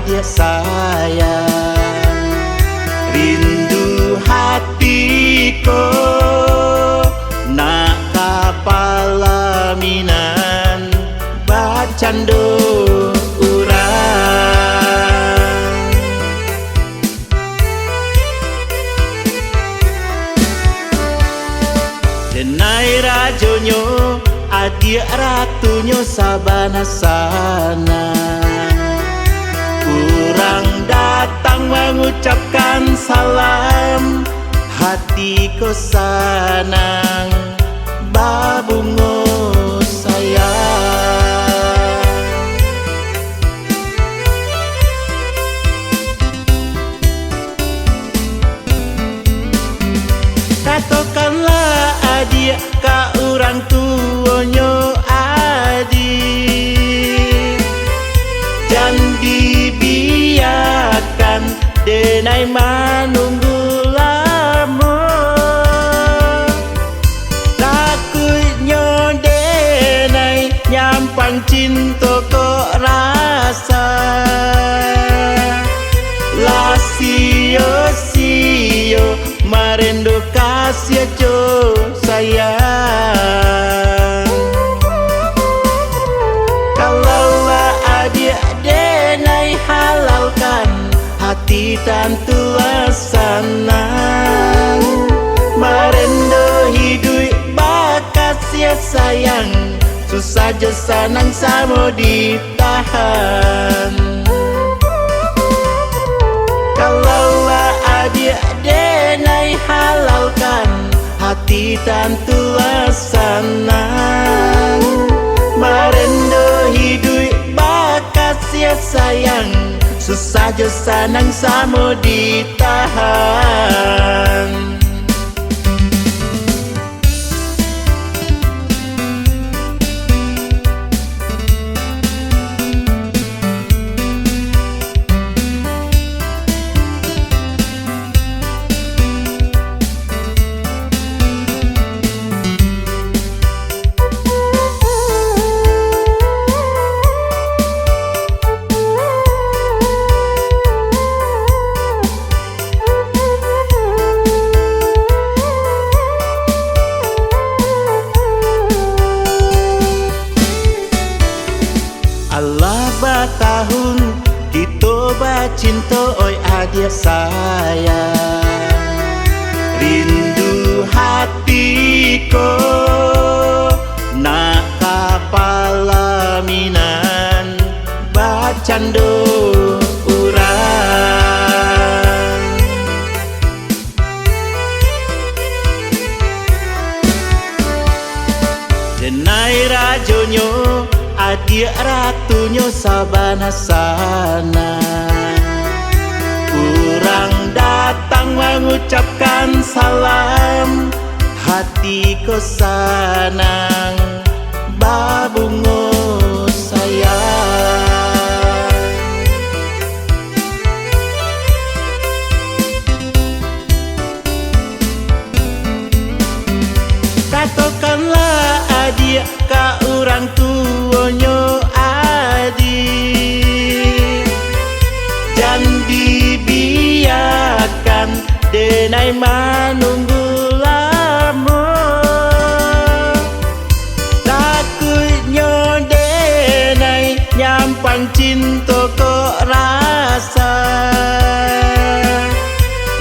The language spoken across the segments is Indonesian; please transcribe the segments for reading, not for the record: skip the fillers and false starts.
adik sayang, rindu hatiku nak kapalaminan bacando urang. Denai rajonyo adik ratunyo sabana sana, kurang datang mengucapkan salam, hatiku sanang babungo sayang. Katakanlah adik ka orang tuonyo adik, jangan dibiarkan denai menunggu lama. Takutnya denai nyampang cinta kok rasa lah sio marendo kasih jo sayang. Kalaulah adik denai halalkan, hati tentu senang. Marendo hidup bakat sia sayang, susah je senang samo ditahan. Kalaulah adik denai halalkan, hati tentu senang. Marendo hidup bakat sia sayang, susah je senang samo ditahan. Allah batahun kita bacinta oi adik sayang, rindu hatiku nak kapalaminan bacando urang. Denai rajonyo adik ratunyo sabana sana, kurang datang mengucapkan salam, hatiku sanang babungo sayang. Katakanlah adik ka orang tuonyo adik, jangan dibiarkan denai menunggu lama. Takutnya denai nyampang cinta kok rasa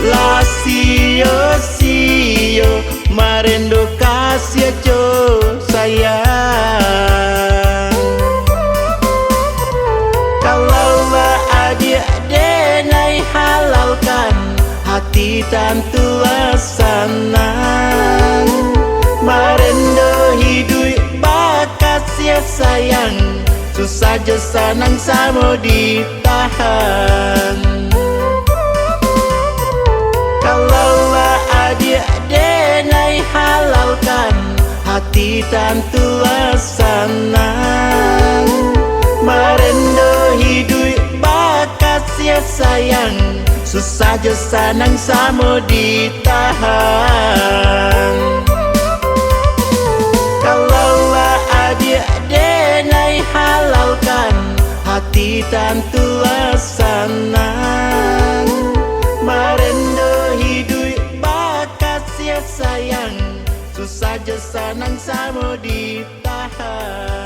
lah sio marendo kasih jo sayang. Kalaulah adik denai halalkan, hati tentu senang. Marendo hidup bakat sia sayang, susah je senang samo ditahan. Kalaulah adik denai halalkan, hati tentu senang. Marendo hidup bakat sia sayang, susah je senang samo ditahan. Kalaulah adik denai halalkan, hati tentu senang. tenang. Marendo hidup bakas ya sayang, susah je sanang samo ditahan.